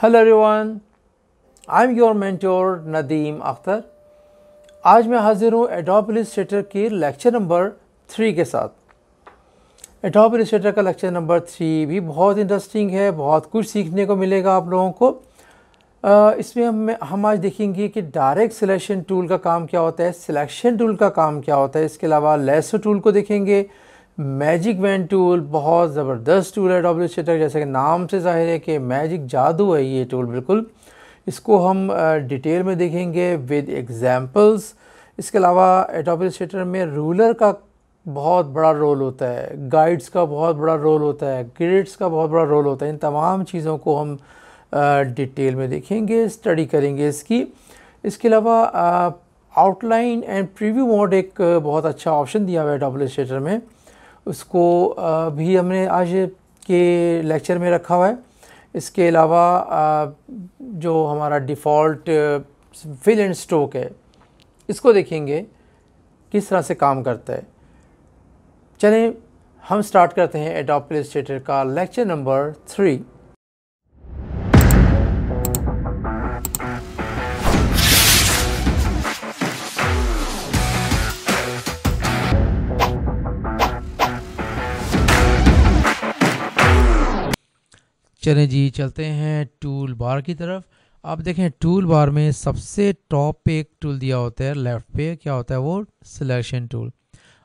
Hello everyone, I am your mentor Nadeem Akhtar. आज मैं हाजिर हूँ एडोब इलस्ट्रेटर के लेक्चर नंबर 3 के साथ। एडोब इलस्ट्रेटर का लेक्चर नंबर 3 भी बहुत इंटरेस्टिंग है, बहुत कुछ सीखने को मिलेगा आप लोगों को। इसमें हम आज देखेंगे कि डायरेक्ट सिलेक्शन टूल का काम क्या होता है, सिलेक्शन टूल का काम क्या होता है। इसके अलावा लेसो टूल को देखेंगे। मैजिक वैन टूल बहुत ज़बरदस्त टूल है एडोब इलस्ट्रेटर, जैसे कि नाम से जाहिर है कि मैजिक जादू है ये टूल बिल्कुल। इसको हम डिटेल में देखेंगे विद एग्जांपल्स। इसके अलावा एडोब इलस्ट्रेटर में रूलर का बहुत बड़ा रोल होता है, गाइड्स का बहुत बड़ा रोल होता है, ग्रिड्स का बहुत बड़ा रोल होता है। इन तमाम चीज़ों को हम डिटेल में देखेंगे, स्टडी करेंगे इसकी। इसके अलावा आउटलाइन एंड प्रीव्यू मोड एक बहुत अच्छा ऑप्शन दिया हुआ है एडोब इलस्ट्रेटर में, उसको भी हमने आज के लेक्चर में रखा हुआ है। इसके अलावा जो हमारा डिफ़ॉल्ट फिल एंड स्ट्रोक है, इसको देखेंगे किस तरह से काम करता है। चलें हम स्टार्ट करते हैं एडोब इलस्ट्रेटर का लेक्चर नंबर 3। चलें जी, चलते हैं टूल बार की तरफ। आप देखें टूल बार में सबसे टॉप पे एक टूल दिया होता है, लेफ़्ट पे क्या होता है वो सिलेक्शन टूल।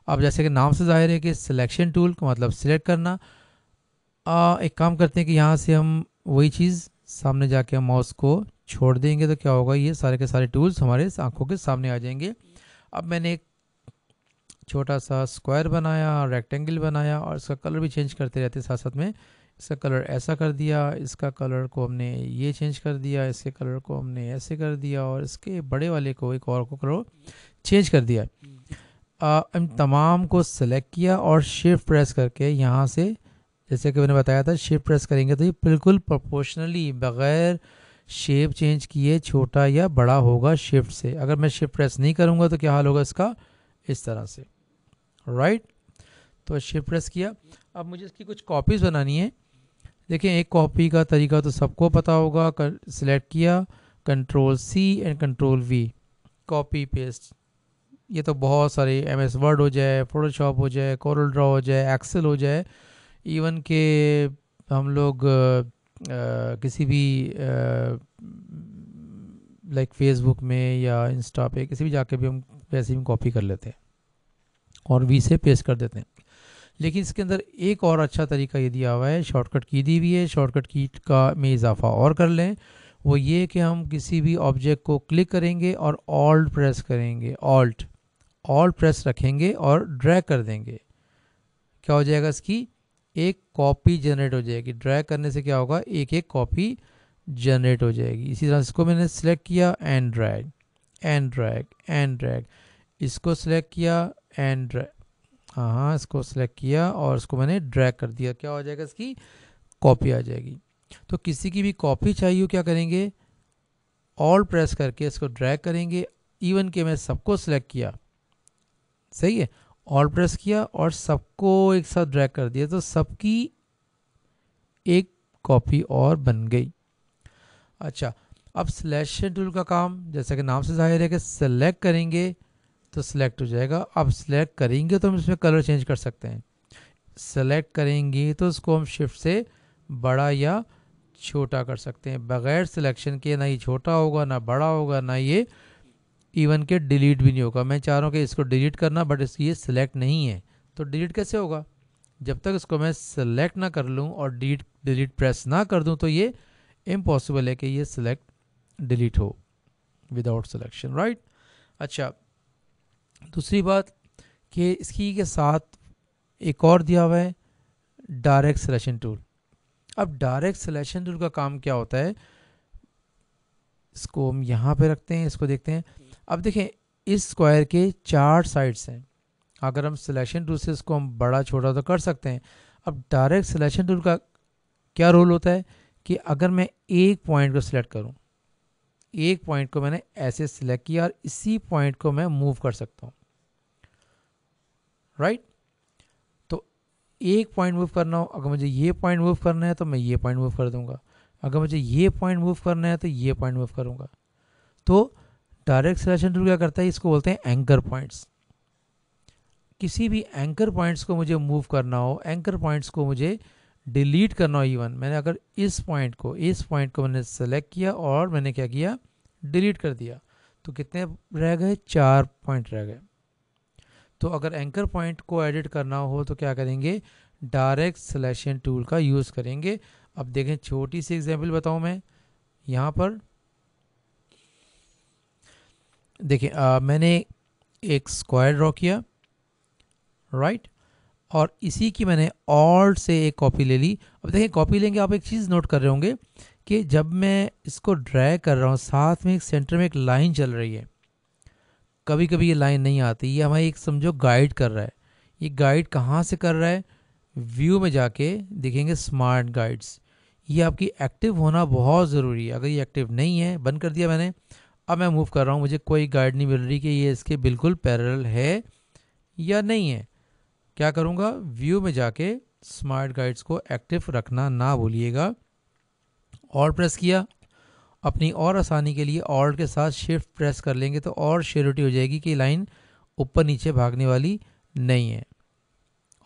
अब जैसे कि नाम से जाहिर है कि सिलेक्शन टूल का मतलब सिलेक्ट करना। एक काम करते हैं कि यहाँ से हम वही चीज़ सामने जाके हम माउस को छोड़ देंगे तो क्या होगा, ये सारे के सारे टूल्स हमारे आंखों के सामने आ जाएंगे। अब मैंने एक छोटा सा स्क्वायर बनाया, रेक्टेंगल बनाया और इसका कलर भी चेंज करते रहते साथ साथ में। इसका कलर ऐसा कर दिया, इसका कलर को हमने ये चेंज कर दिया, इसके कलर को हमने ऐसे कर दिया और इसके बड़े वाले को एक और को कलर चेंज कर दिया। इन तमाम को सेलेक्ट किया और शिफ्ट प्रेस करके यहाँ से, जैसे कि मैंने बताया था, शिफ्ट प्रेस करेंगे तो ये बिल्कुल प्रोपोर्शनली बग़ैर शेप चेंज किए छोटा या बड़ा होगा शिफ्ट से। अगर मैं शिफ्ट प्रेस नहीं करूँगा तो क्या हाल होगा इसका, इस तरह से, राइट। तो शिफ्ट प्रेस किया। अब मुझे इसकी कुछ कॉपीज़ बनानी है। देखें एक कॉपी का तरीका तो सबको पता होगा। सिलेक्ट किया, control C and control V, copy paste. ये तो बहुत सारे MS वर्ड हो जाए, फोटोशॉप हो जाए, कोरल ड्रॉ हो जाए, एक्सेल हो जाए, इवन के हम लोग किसी भी लाइक फेसबुक में या इंस्टा पे किसी भी जाके भी हम वैसे ही कॉपी कर लेते हैं और वी से पेस्ट कर देते हैं। लेकिन इसके अंदर एक और अच्छा तरीका ये दिया हुआ है, शॉर्टकट की दी हुई है। शॉर्टकट की का में इजाफा और कर लें, वो ये कि हम किसी भी ऑब्जेक्ट को क्लिक करेंगे और ऑल्ट प्रेस करेंगे, ऑल्ट प्रेस रखेंगे और ड्रैग कर देंगे। क्या हो जाएगा, इसकी एक कॉपी जनरेट हो जाएगी। ड्रैग करने से क्या होगा, एक एक कॉपी जनरेट हो जाएगी। इसी तरह इसको मैंने सेलेक्ट किया and drag and drag and drag, इसको सेलेक्ट किया एंड ड्रैग, हाँ इसको सेलेक्ट किया और इसको मैंने ड्रैग कर दिया। क्या हो जाएगा, इसकी कॉपी आ जाएगी। तो किसी की भी कॉपी चाहिए हो क्या करेंगे, ऑल प्रेस करके इसको ड्रैग करेंगे। इवन के मैं सबको सिलेक्ट किया, सही है, ऑल प्रेस किया और सबको एक साथ ड्रैग कर दिया तो सबकी एक कॉपी और बन गई। अच्छा, अब सिलेक्शन टूल का काम जैसा कि नाम से जाहिर है कि सेलेक्ट करेंगे तो सिलेक्ट हो जाएगा। अब सिलेक्ट करेंगे तो हम इसमें कलर चेंज कर सकते हैं। सेलेक्ट करेंगे तो इसको हम शिफ्ट से बड़ा या छोटा कर सकते हैं। बगैर सिलेक्शन के ना ये छोटा होगा, ना बड़ा होगा, ना ये इवन के डिलीट भी नहीं होगा। मैं चाह रहा हूँ कि इसको डिलीट करना, बट इसकी ये सिलेक्ट नहीं है तो डिलीट कैसे होगा। जब तक इसको मैं सेलेक्ट ना कर लूँ और डिलीट प्रेस ना कर दूँ तो ये इम्पॉसिबल है कि ये सिलेक्ट डिलीट हो विदाउट सिलेक्शन, राइट। अच्छा, दूसरी बात कि इसकी के साथ एक और दिया हुआ है डायरेक्ट सिलेक्शन टूल। अब डायरेक्ट सिलेक्शन टूल का काम क्या होता है, इसको हम यहाँ पे रखते हैं, इसको देखते हैं। अब देखें इस स्क्वायर के 4 साइड्स हैं। अगर हम सिलेक्शन टूल से इसको हम बड़ा छोटा तो कर सकते हैं। अब डायरेक्ट सिलेक्शन टूल का क्या रोल होता है कि अगर मैं एक पॉइंट को सिलेक्ट करूँ, एक पॉइंट को मैंने ऐसे सिलेक्ट किया और इसी पॉइंट को मैं मूव कर सकता हूँ, राइट। तो एक पॉइंट मूव करना हो, अगर मुझे ये पॉइंट मूव करना है तो मैं ये पॉइंट मूव कर दूंगा। अगर मुझे ये पॉइंट मूव करना है तो ये पॉइंट मूव करूँगा। तो डायरेक्ट सिलेक्शन टूल क्या करता है, इसको बोलते हैं एंकर पॉइंट्स। किसी भी एंकर पॉइंट्स को मुझे मूव करना हो, एंकर पॉइंट्स को मुझे डिलीट करना हो, इवन मैंने अगर इस पॉइंट को मैंने सेलेक्ट किया और मैंने क्या किया, डिलीट कर दिया, तो कितने रह गए, 4 पॉइंट रह गए। तो अगर एंकर पॉइंट को एडिट करना हो तो क्या करेंगे, डायरेक्ट सिलेक्शन टूल का यूज़ करेंगे। अब देखें, छोटी सी एग्जांपल बताऊं मैं यहाँ पर। देखिए मैंने एक स्क्वायर ड्रॉ किया, राइट, और इसी की मैंने ऑल्ट से एक कॉपी ले ली। अब देखिए कॉपी लेंगे, आप एक चीज़ नोट कर रहे होंगे कि जब मैं इसको ड्रैग कर रहा हूँ, साथ में एक सेंटर में एक लाइन चल रही है। कभी कभी ये लाइन नहीं आती, ये हमें एक समझो गाइड कर रहा है। ये गाइड कहाँ से कर रहा है, व्यू में जाके देखेंगे स्मार्ट गाइड्स। ये आपकी एक्टिव होना बहुत ज़रूरी है। अगर ये एक्टिव नहीं है, बंद कर दिया मैंने, अब मैं मूव कर रहा हूँ, मुझे कोई गाइड नहीं मिल रही कि ये इसके बिल्कुल पैरेलल है या नहीं है। क्या करूँगा, व्यू में जाके स्मार्ट गाइड्स को एक्टिव रखना ना भूलिएगा। और प्रेस किया, अपनी और आसानी के लिए ऑल्ट के साथ शिफ्ट प्रेस कर लेंगे तो और श्योरिटी हो जाएगी कि लाइन ऊपर नीचे भागने वाली नहीं है।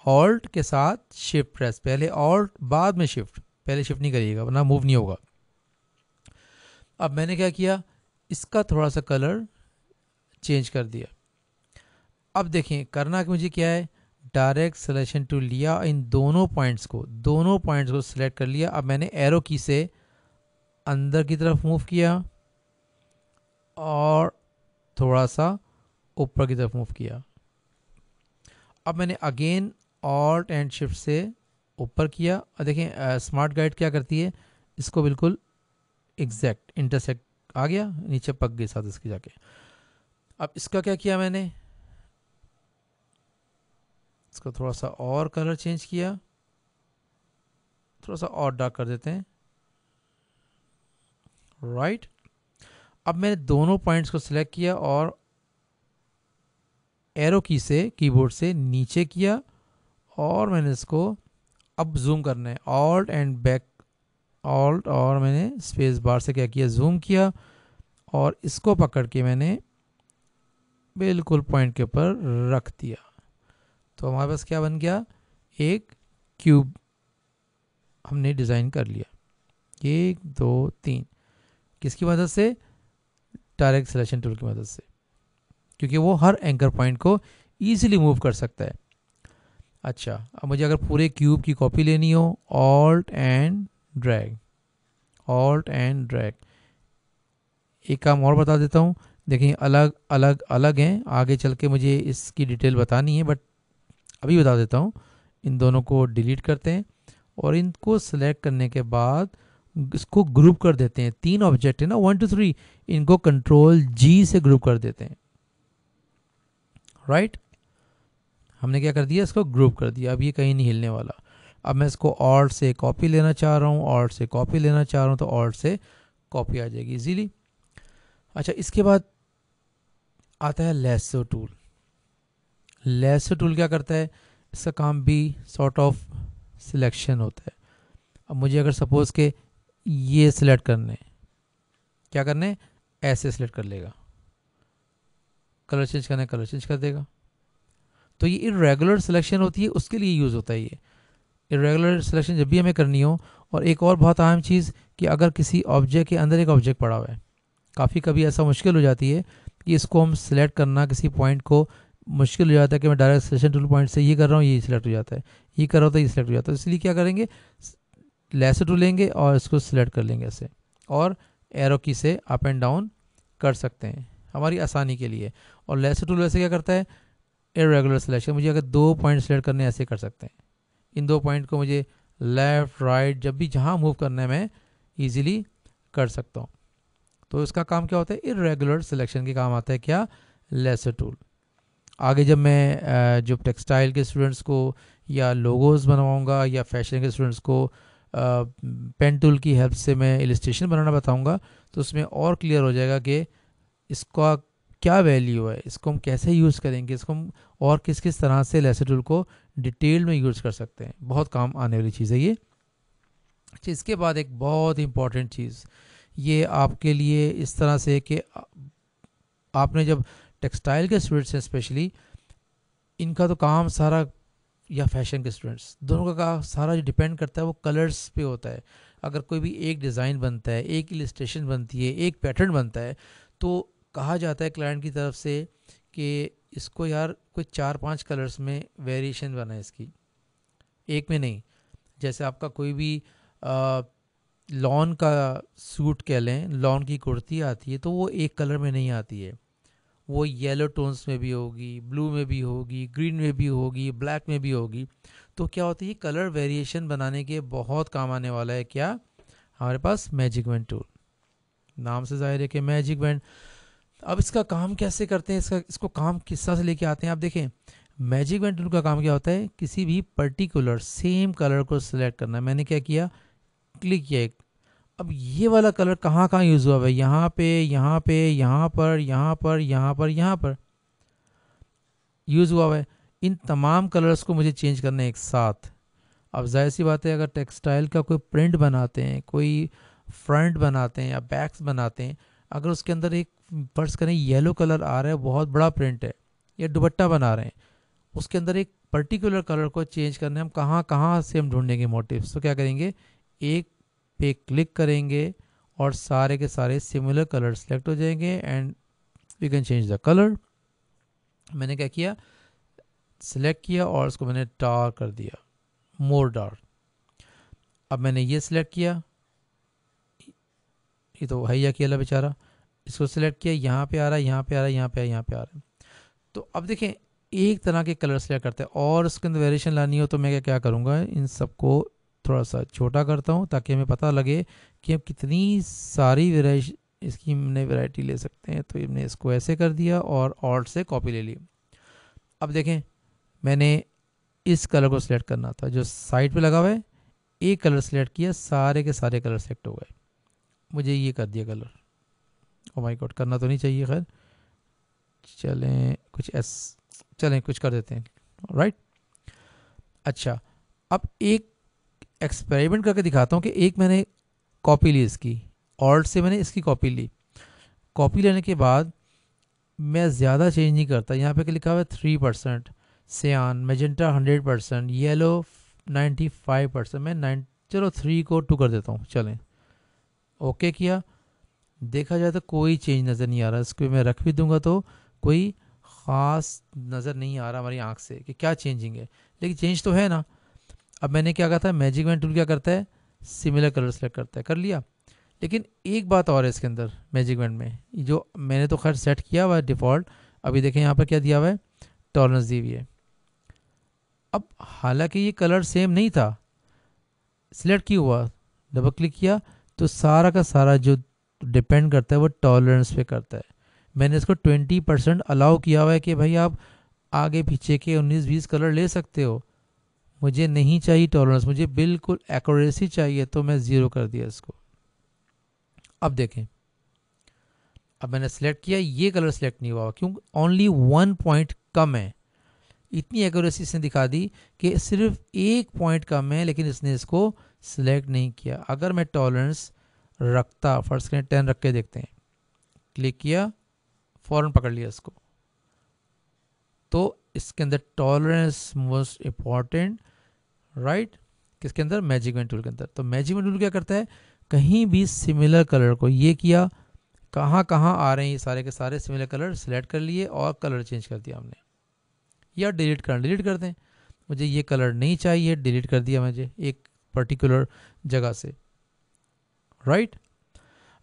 ऑल्ट के साथ शिफ्ट प्रेस, पहले ऑल्ट बाद में शिफ्ट, पहले शिफ्ट नहीं करिएगा वरना मूव नहीं होगा। अब मैंने क्या किया, इसका थोड़ा सा कलर चेंज कर दिया। अब देखें करना कि मुझे क्या है, डायरेक्ट सिलेक्शन टूल लिया, इन दोनों पॉइंट्स को सिलेक्ट कर लिया। अब मैंने एरो की से अंदर की तरफ मूव किया और थोड़ा सा ऊपर की तरफ मूव किया। अब मैंने अगेन ऑल्ट एंड शिफ्ट से ऊपर किया और देखें स्मार्ट गाइड क्या करती है, इसको बिल्कुल एग्जैक्ट इंटरसेक्ट आ गया, नीचे पक गई साथ इसके जाके। अब इसका क्या किया मैंने, इसको थोड़ा सा और कलर चेंज किया, थोड़ा सा और डार्क कर देते हैं, राइट। अब मैंने दोनों पॉइंट्स को सिलेक्ट किया और एरो की से कीबोर्ड से नीचे किया और मैंने इसको अब जूम करना है, ऑल्ट एंड बैक, ऑल्ट और मैंने स्पेस बार से क्या किया, जूम किया और इसको पकड़ के मैंने बिल्कुल पॉइंट के ऊपर रख दिया। तो हमारे पास क्या बन गया, एक क्यूब हमने डिज़ाइन कर लिया। 1 2 3 किसकी मदद से, डायरेक्ट सिलेक्शन टूल की मदद से, क्योंकि वो हर एंकर पॉइंट को ईजिली मूव कर सकता है। अच्छा, अब मुझे अगर पूरे क्यूब की कॉपी लेनी हो, alt and drag, alt and drag. एक काम और बता देता हूँ, देखिए अलग अलग अलग हैं, आगे चल के मुझे इसकी डिटेल बतानी है, बट अभी बता देता हूँ। इन दोनों को डिलीट करते हैं और इनको सेलेक्ट करने के बाद इसको ग्रुप कर देते हैं। 3 ऑब्जेक्ट है ना, 1 2 3, इनको कंट्रोल जी से ग्रुप कर देते हैं, राइट। हमने क्या कर दिया, इसको ग्रुप कर दिया। अब ये कहीं नहीं हिलने वाला। अब मैं इसको ऑल्ट से कॉपी लेना चाह रहा हूँ, ऑल्ट से कॉपी लेना चाह रहा हूँ, तो ऑल्ट से कॉपी आ जाएगी इजीली। अच्छा, इसके बाद आता है लेसो टूल। लेसो टूल क्या करता है, इसका काम भी सॉर्ट ऑफ सिलेक्शन होता है। अब मुझे अगर सपोज के ये सिलेक्ट करने, क्या करने, ऐसे सिलेक्ट कर लेगा, कलर चेंज करना है कलर चेंज कर देगा। तो ये इरेगुलर सिलेक्शन होती है, उसके लिए यूज़ होता है ये इरेगुलर सिलेक्शन जब भी हमें करनी हो। और एक और बहुत अहम चीज़ कि अगर किसी ऑब्जेक्ट के अंदर एक ऑब्जेक्ट पड़ा हुआ है, काफ़ी कभी ऐसा मुश्किल हो जाती है कि इसको हम सिलेक्ट करना, किसी पॉइंट को मुश्किल हो जाता है कि मैं डायरेक्ट सिलेक्शन टूल पॉइंट से ये कर रहा हूँ, ये सिलेक्ट हो जाता है, ये कर रहा हूँ तो ये सिलेक्ट हो जाता है। इसलिए क्या करेंगे, लेसो टूल लेंगे और इसको सिलेक्ट कर लेंगे ऐसे, और एरो की से अप एंड डाउन कर सकते हैं हमारी आसानी के लिए। और लेसो टूल वैसे क्या करता है, इरेगुलर सिलेक्शन, मुझे अगर 2 पॉइंट सिलेक्ट करने ऐसे कर सकते हैं। इन 2 पॉइंट को मुझे लेफ़्ट राइट जब भी जहाँ मूव करना है मैं ईजिली कर सकता हूँ। तो इसका काम क्या होता है, इरेगुलर सिलेक्शन के काम आता है क्या, लेसो टूल। आगे जब मैं जो टेक्सटाइल के स्टूडेंट्स को या लोगोज बनवाऊंगा या फैशन के स्टूडेंट्स को पेन टूल की हेल्प से मैं इलस्ट्रेशन बनाना बताऊंगा, तो उसमें और क्लियर हो जाएगा कि इसका क्या वैल्यू है, इसको हम कैसे यूज़ करेंगे, इसको हम और किस किस तरह से लेसो टूल को डिटेल में यूज़ कर सकते हैं। बहुत काम आने वाली चीज़ है ये। अच्छा, इसके बाद एक बहुत इंपॉर्टेंट चीज़, ये आपके लिए इस तरह से कि आपने जब टेक्सटाइल के स्टूडेंट्स हैं स्पेशली, इनका तो काम सारा, या फैशन के स्टूडेंट्स, दोनों का काम सारा जो डिपेंड करता है वो कलर्स पे होता है। अगर कोई भी एक डिज़ाइन बनता है, एक इलिस्ट्रेशन बनती है, एक पैटर्न बनता है, तो कहा जाता है क्लाइंट की तरफ से कि इसको यार कोई 4-5 कलर्स में वेरिएशन बना है इसकी, एक में नहीं। जैसे आपका कोई भी लॉन का सूट कह लें, लॉन की कुर्ती आती है, तो वो एक कलर में नहीं आती है, वो येलो टोन्स में भी होगी, ब्लू में भी होगी, ग्रीन में भी होगी, ब्लैक में भी होगी। तो क्या होता है, ये कलर वेरिएशन बनाने के बहुत काम आने वाला है क्या हमारे पास मैजिक बैंड टूल। नाम से जाहिर है कि मैजिक बैंड। अब इसका काम कैसे करते हैं, इसको काम किस तरह से लेके आते हैं, आप देखें। मैजिक बैंड टूल का काम क्या होता है, किसी भी पर्टिकुलर सेम कलर को सिलेक्ट करना। मैंने क्या किया, क्लिक किया एक। अब ये वाला कलर कहाँ कहाँ यूज़ हुआ है, यहाँ पे, यहाँ पे, यहाँ पर, यहाँ पर, यहाँ पर, यहाँ पर यूज़ हुआ है। इन तमाम कलर्स को मुझे चेंज करना है एक साथ। अब जाहिर सी बात है, अगर टेक्सटाइल का कोई प्रिंट बनाते हैं, कोई फ्रंट बनाते हैं या बैक्स बनाते हैं, अगर उसके अंदर एक फर्ज करें येलो कलर आ रहा है, बहुत बड़ा प्रिंट है, या दुपट्टा बना रहे हैं, उसके अंदर एक पर्टिकुलर कलर को चेंज करने हम कहाँ कहाँ से हम ढूंढेंगे मोटिव्स। तो क्या करेंगे, एक पे क्लिक करेंगे और सारे के सारे सिमिलर कलर सेलेक्ट हो जाएंगे and we can change the colour. मैंने क्या किया, सिलेक्ट किया और उसको मैंने डार्क कर दिया, मोर डार्क। अब मैंने ये सिलेक्ट किया, ये तो हैया किया बेचारा, इसको सिलेक्ट किया, यहाँ पे आ रहा है, यहाँ पे आ रहा है, यहाँ पे यहाँ पे आ रहा है। तो अब देखें, एक तरह के कलर सेलेक्ट करते हैं, और उसके अंदर वेरिएशन लानी हो तो मैं क्या करूँगा, इन सबको थोड़ा सा छोटा करता हूँ ताकि हमें पता लगे कि हम कितनी सारी वेराइटी इसकी हमने वैरायटी ले सकते हैं। तो हमने इसको ऐसे कर दिया और ऑल्ट से कॉपी ले ली। अब देखें, मैंने इस कलर को सिलेक्ट करना था जो साइड पे लगा हुआ है, एक कलर सेलेक्ट किया, सारे के सारे कलर सेलेक्ट हो गए, मुझे ये कर दिया कलर। ओ माय गॉड, करना तो नहीं चाहिए, खैर चलें कुछ कर देते हैं, राइट। अच्छा, अब एक एक्सपेरिमेंट करके दिखाता हूँ कि एक मैंने कॉपी ली इसकी, ऑल्ट से मैंने इसकी कॉपी ली। कॉपी लेने के बाद मैं ज़्यादा चेंज नहीं करता, यहाँ पे लिखा हुआ है 3%, सियान मेजेंटा 100%, येलो 95%, मैं चलो 3 को 2 कर देता हूँ, चलें ओके किया। देखा जाए तो कोई चेंज नज़र नहीं आ रहा, इसको मैं रख भी दूंगा तो कोई ख़ास नज़र नहीं आ रहा हमारी आँख से कि क्या चेंजिंग है, लेकिन चेंज तो है ना। अब मैंने क्या कहा था, मैजिक बैंड टूल क्या करता है, सिमिलर कलर सेलेक्ट करता है, कर लिया। लेकिन एक बात और है इसके अंदर मैजिक बैंड में, जो मैंने तो खैर सेट किया हुआ है डिफ़ॉल्ट। अभी देखें यहाँ पर क्या दिया हुआ है, टॉलरेंस दी हुई है। अब हालांकि ये कलर सेम नहीं था, सिलेक्ट किया हुआ, डबल क्लिक किया तो सारा का सारा जो डिपेंड करता है वो टॉलरेंस पे करता है। मैंने इसको 20% अलाउ किया हुआ है कि भाई आप आगे पीछे के 19-20 कलर ले सकते हो, मुझे नहीं चाहिए टॉलरेंस, मुझे बिल्कुल एक्यूरेसी चाहिए, तो मैं 0 कर दिया इसको। अब देखें, अब मैंने सेलेक्ट किया, ये कलर सेलेक्ट नहीं हुआ, क्यों, ओनली 1 पॉइंट कम है। इतनी एक्यूरेसी से दिखा दी कि सिर्फ 1 पॉइंट कम है, लेकिन इसने इसको सिलेक्ट नहीं किया। अगर मैं टॉलरेंस रखता, फर्स्ट करें 10 रख के देखते हैं, क्लिक किया, फ़ौरन पकड़ लिया इसको, तो इसके अंदर टॉलरेंस मोस्ट इम्पॉर्टेंट, राइट, किसके अंदर, मैजिक बैंड टूल के अंदर। तो मैजिक बैंड टूल क्या करता है, कहीं भी सिमिलर कलर को, ये किया, कहाँ कहाँ आ रहे हैं ये सारे के सारे सिमिलर कलर, सिलेक्ट कर लिए और कलर चेंज कर दिया हमने, या डिलीट कर दें, मुझे ये कलर नहीं चाहिए, डिलीट कर दिया मुझे एक पर्टिकुलर जगह से, राइट।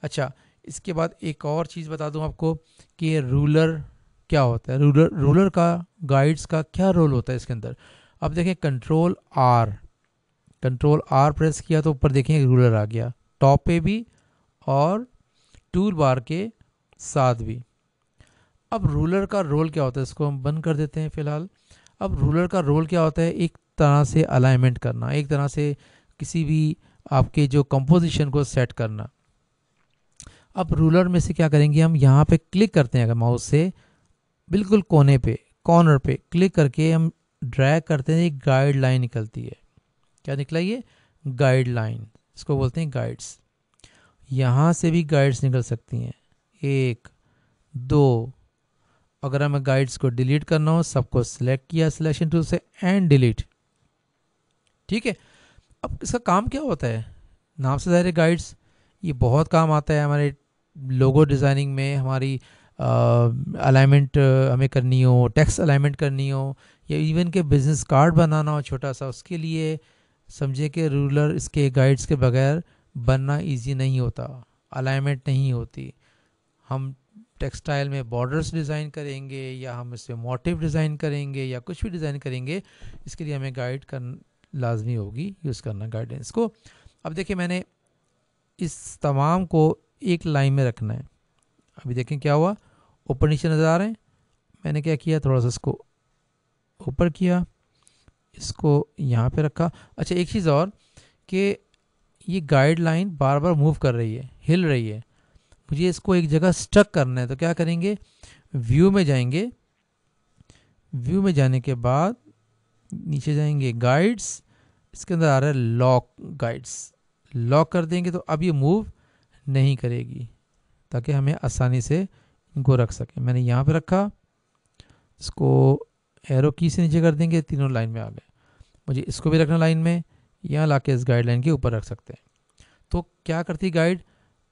अच्छा, इसके बाद एक और चीज़ बता दूं आपको कि रूलर क्या होता है, रूलर का, गाइड्स का क्या रोल होता है इसके अंदर। अब देखें, कंट्रोल आर प्रेस किया तो ऊपर देखें रूलर आ गया, टॉप पे भी और टूल बार के साथ भी। अब रूलर का रोल क्या होता है, इसको हम बंद कर देते हैं फ़िलहाल। अब रूलर का रोल क्या होता है, एक तरह से अलाइनमेंट करना, एक तरह से किसी भी आपके जो कंपोजिशन को सेट करना। अब रूलर में से क्या करेंगे, हम यहाँ पे क्लिक करते हैं, अगर माउस से बिल्कुल कोने पे, कॉर्नर पे क्लिक करके हम ड्रैग करते हैं, एक गाइड लाइन निकलती है, क्या निकला, ये गाइड लाइन, इसको बोलते हैं गाइड्स। यहाँ से भी गाइड्स निकल सकती हैं, 1 2। अगर हमें गाइड्स को डिलीट करना हो, सबको सिलेक्ट किया सिलेक्शन टूल से एंड डिलीट। ठीक है, अब इसका काम क्या होता है, नाम से ज़ाहिर है गाइड्स, ये बहुत काम आता है हमारे लोगो डिज़ाइनिंग में, हमारी अलाइनमेंट हमें करनी हो, टेक्स्ट अलाइनमेंट करनी हो, या इवन के बिजनेस कार्ड बनाना हो छोटा सा, उसके लिए समझे कि रूलर इसके गाइड्स के बगैर बनना इजी नहीं होता, अलाइनमेंट नहीं होती। हम टेक्सटाइल में बॉर्डर्स डिज़ाइन करेंगे या हम इसमें मोटिव डिज़ाइन करेंगे या कुछ भी डिज़ाइन करेंगे, इसके लिए हमें गाइड कर लाजमी होगी यूज़ करना गाइडेंस को। अब देखिए मैंने इस तमाम को एक लाइन में रखना है। अभी देखें क्या हुआ, ऊपर नीचे नज़र आ रहे हैं। मैंने क्या किया, थोड़ा सा इसको ऊपर किया, इसको यहाँ पे रखा। अच्छा एक चीज़ और कि ये गाइडलाइन बार बार मूव कर रही है, हिल रही है, मुझे इसको एक जगह स्टक करना है। तो क्या करेंगे, व्यू में जाएंगे, व्यू में जाने के बाद नीचे जाएंगे गाइड्स, इसके अंदर आ रहा है लॉक गाइड्स, लॉक कर देंगे तो अब ये मूव नहीं करेगी, ताकि हमें आसानी से इनको रख सकें। मैंने यहाँ पे रखा, इसको एरो की से नीचे कर देंगे, तीनों लाइन में आ गए। मुझे इसको भी रखना लाइन में, यहाँ लाके इस गाइडलाइन के ऊपर रख सकते हैं। तो क्या करती गाइड,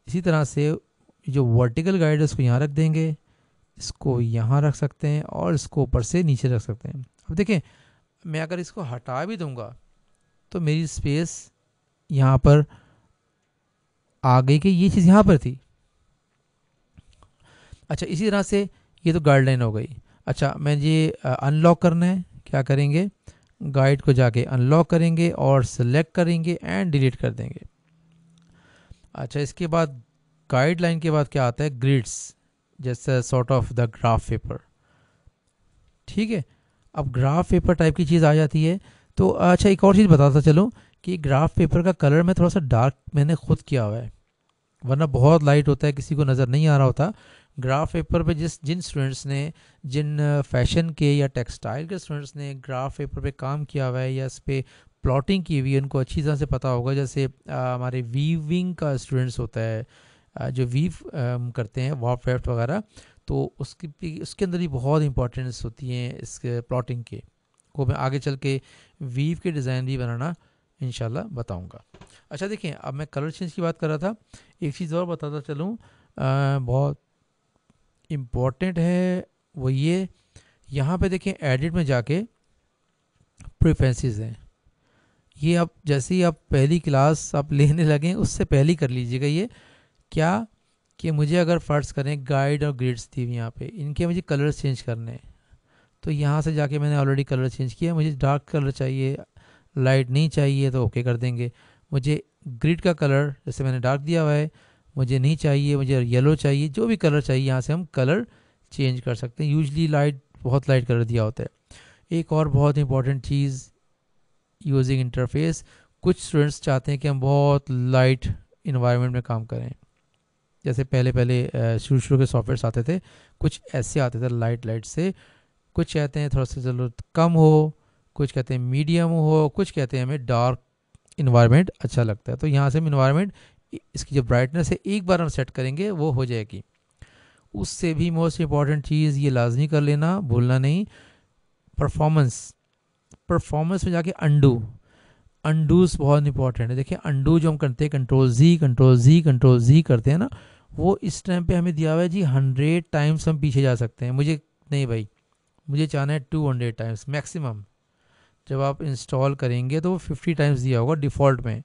इसी तरह से जो वर्टिकल गाइड है उसको यहाँ रख देंगे, इसको यहाँ रख सकते हैं और इसको ऊपर से नीचे रख सकते हैं। अब देखें मैं अगर इसको हटा भी दूंगा तो मेरी स्पेस यहाँ पर आ गई कि ये चीज़ यहाँ पर थी। अच्छा इसी तरह से ये तो गाइडलाइन हो गई। अच्छा मैं ये अनलॉक करना है, क्या करेंगे, गाइड को जाके अनलॉक करेंगे और सिलेक्ट करेंगे एंड डिलीट कर देंगे। अच्छा इसके बाद गाइडलाइन के बाद क्या आता है, ग्रिड्स, जैसे sort of the graph paper. ठीक है, अब ग्राफ पेपर टाइप की चीज़ आ जाती है। तो अच्छा एक और चीज़ बताता चलूँ कि ग्राफ पेपर का कलर में थोड़ा सा डार्क मैंने खुद किया हुआ है, वरना बहुत लाइट होता है, किसी को नज़र नहीं आ रहा होता। ग्राफ पेपर पे जिन स्टूडेंट्स ने, जिन फैशन के या टेक्सटाइल के स्टूडेंट्स ने ग्राफ पेपर पे काम किया हुआ है या इस पर प्लॉटिंग की हुई है, उनको अच्छी तरह से पता होगा। जैसे हमारे वीविंग का स्टूडेंट्स होता है, जो वीव करते हैं वार्प वेफ्ट वगैरह, तो उसके अंदर भी बहुत इंपॉर्टेंस होती है इसके प्लॉटिंग के, को मैं आगे चल के वीव के डिज़ाइन भी बनाना इंशाल्लाह बताऊंगा। अच्छा देखिए अब मैं कलर चेंज की बात कर रहा था, एक चीज़ और बताता चलूँ बहुत इम्पॉर्टेंट है, वो ये यहाँ पे देखें एडिट में जाके प्रेफरेंसेस हैं। ये आप जैसे ही आप पहली क्लास आप लेने लगें उससे पहले ही कर लीजिएगा। ये क्या कि मुझे अगर फ़र्ज़ करें गाइड और ग्रिड्स थी यहाँ पे, इनके मुझे कलर्स चेंज करने हैं, तो यहाँ से जाके मैंने ऑलरेडी कलर चेंज किया। मुझे डार्क कलर चाहिए, लाइट नहीं चाहिए तो ओके कर देंगे। मुझे ग्रिड का कलर जैसे मैंने डार्क दिया हुआ है, मुझे नहीं चाहिए, मुझे येलो चाहिए, जो भी कलर चाहिए यहाँ से हम कलर चेंज कर सकते हैं। यूजली लाइट, बहुत लाइट कलर दिया होता है। एक और बहुत इंपॉर्टेंट चीज़ यूजिंग इंटरफेस, कुछ स्टूडेंट्स चाहते हैं कि हम बहुत लाइट इन्वायरमेंट में काम करें। जैसे पहले शुरू के सॉफ्टवेयर्स आते थे, कुछ ऐसे आते थे लाइट से, कुछ कहते हैं थोड़ा सा चलो कम हो, कुछ कहते हैं मीडियम हो, कुछ कहते हैं हमें डार्क इन्वायरमेंट अच्छा लगता है। तो यहाँ से हम इन्वायरमेंट, इसकी जो ब्राइटनेस है एक बार हम सेट करेंगे वो हो जाएगी। उससे भी मोस्ट इम्पॉर्टेंट चीज़ ये लाजमी कर लेना, भूलना नहीं, परफॉर्मेंस में जाके अंडूस बहुत इंपॉर्टेंट है। देखिए अंडू जो हम करते हैं, कंट्रोल जी करते हैं ना, वो इस टाइम पे हमें दिया हुआ है जी 100 टाइम्स हम पीछे जा सकते हैं। मुझे नहीं भाई, मुझे चाहना है 200 टाइम्स मैक्सिमम। जब आप इंस्टॉल करेंगे तो 50 टाइम्स दिया होगा डिफ़ॉल्ट में,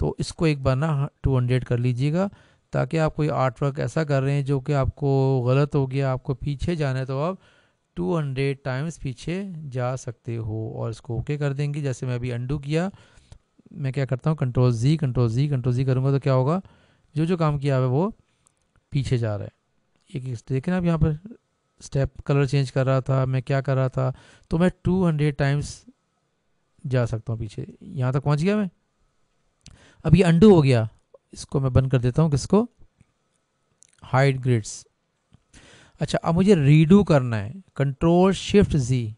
तो इसको एक बार ना 200 कर लीजिएगा, ताकि आप कोई आर्ट वर्क ऐसा कर रहे हैं जो कि आपको गलत हो गया, आपको पीछे जाना है, तो आप 200 टाइम्स पीछे जा सकते हो। और इसको ओके कर देंगे। जैसे मैं अभी अंडू किया, मैं क्या करता हूँ कंट्रोल जी करूँगा तो क्या होगा, जो काम किया है वो पीछे जा रहा है। एक देखें आप यहाँ पर स्टेप कलर चेंज कर रहा था, मैं क्या कर रहा था, तो मैं 200 टाइम्स जा सकता हूँ पीछे। यहाँ तक पहुँच गया मैं। अब ये अंडू हो गया, इसको मैं बंद कर देता हूँ, किसको, हाइड ग्रिड्स। अच्छा अब मुझे रीडू करना है, कंट्रोल शिफ्ट जी।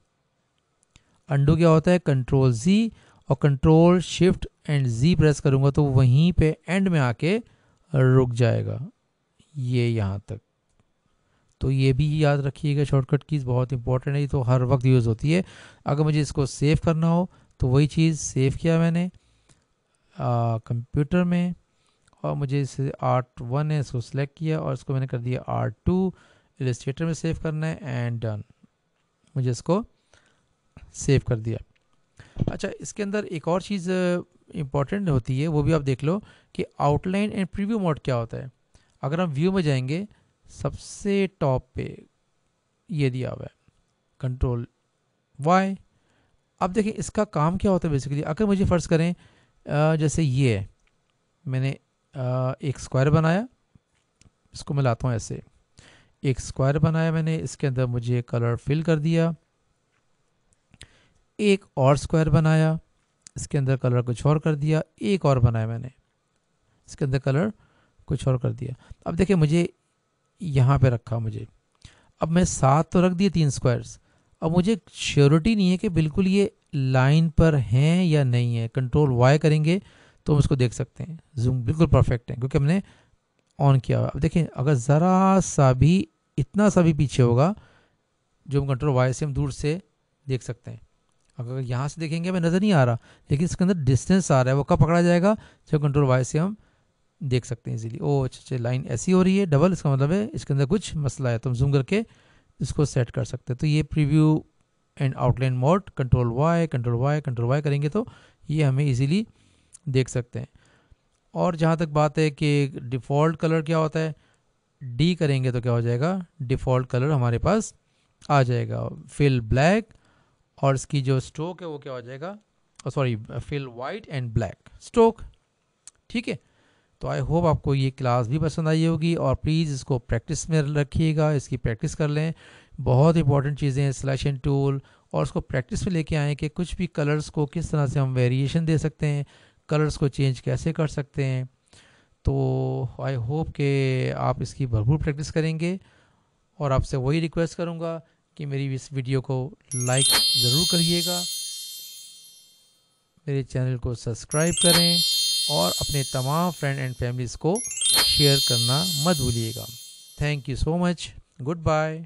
अंडू क्या होता है, कंट्रोल जी और control shift and Z press करूँगा तो वहीं पे एंड में आके रुक जाएगा, ये यहाँ तक। तो ये भी याद रखिएगा, शॉर्टकट कीज़ बहुत इंपॉर्टेंट है, तो हर वक्त यूज़ होती है। अगर मुझे इसको सेव करना हो तो वही चीज़ सेव किया मैंने कंप्यूटर में, और मुझे इसे R1 है, इसको सिलेक्ट किया और इसको मैंने कर दिया R2, इलस्ट्रेटर में सेव करना है एंड डन, मुझे इसको सेव कर दिया। अच्छा, इसके अंदर एक और चीज़ इम्पॉर्टेंट होती है, वो भी आप देख लो कि आउटलाइन एंड प्रीव्यू मोड क्या होता है। अगर हम व्यू में जाएंगे, सबसे टॉप पे ये दिया हुआ है कंट्रोल Y। अब देखिए इसका काम क्या होता है बेसिकली। अगर मुझे फ़र्ज़ करें जैसे ये है, मैंने एक स्क्वायर बनाया, इसको मैं लाता हूँ ऐसे, एक स्क्वायर बनाया मैंने, इसके अंदर मुझे कलर फिल कर दिया, एक और स्क्वायर बनाया, इसके अंदर कलर कुछ और कर दिया, एक और बनाया मैंने, इसके अंदर कलर कुछ और कर दिया। अब देखिए मुझे यहाँ पे रखा, मुझे अब मैं 7 तो रख दिए 3 स्क्वायर्स, अब मुझे श्योरिटी नहीं है कि बिल्कुल ये लाइन पर हैं या नहीं है। कंट्रोल Y करेंगे तो हम इसको देख सकते हैं, जूम बिल्कुल परफेक्ट है क्योंकि हमने ऑन किया हुआ। अब देखें अगर ज़रा सा भी, इतना सा भी पीछे होगा, जो हम कंट्रोल Y से हम दूर से देख सकते हैं। अगर यहाँ से देखेंगे हमें नज़र नहीं आ रहा, लेकिन इसके अंदर डिस्टेंस आ रहा है, वो कब पकड़ा जाएगा, जब कंट्रोल Y से हम देख सकते हैं इजीली। ओ अच्छा, लाइन ऐसी हो रही है डबल, इसका मतलब है इसके अंदर कुछ मसला है, तो हम जूम करके इसको सेट कर सकते हैं। तो ये preview and outline mode, control Y करेंगे तो ये हमें इजीली देख सकते हैं। और जहाँ तक बात है कि डिफ़ॉल्ट कलर क्या होता है, D करेंगे तो क्या हो जाएगा, डिफ़ॉल्ट कलर हमारे पास आ जाएगा, फिल ब्लैक, और इसकी जो स्ट्रोक है वो क्या हो जाएगा, sorry fill white and black stroke. ठीक है, तो आई होप आपको ये क्लास भी पसंद आई होगी, और प्लीज़ इसको प्रैक्टिस में रखिएगा, इसकी प्रैक्टिस कर लें। बहुत इंपॉर्टेंट चीज़ें हैं सिलेक्शन टूल, और उसको प्रैक्टिस में लेके आएँ कि कुछ भी कलर्स को किस तरह से हम वेरिएशन दे सकते हैं, कलर्स को चेंज कैसे कर सकते हैं। तो आई होप कि आप इसकी भरपूर प्रैक्टिस करेंगे, और आपसे वही रिक्वेस्ट करूँगा कि मेरी इस वीडियो को लाइक ज़रूर करिएगा, मेरे चैनल को सब्सक्राइब करें, और अपने तमाम फ्रेंड एंड फैमिलीज़ को शेयर करना मत भूलिएगा। Thank you so much, good bye.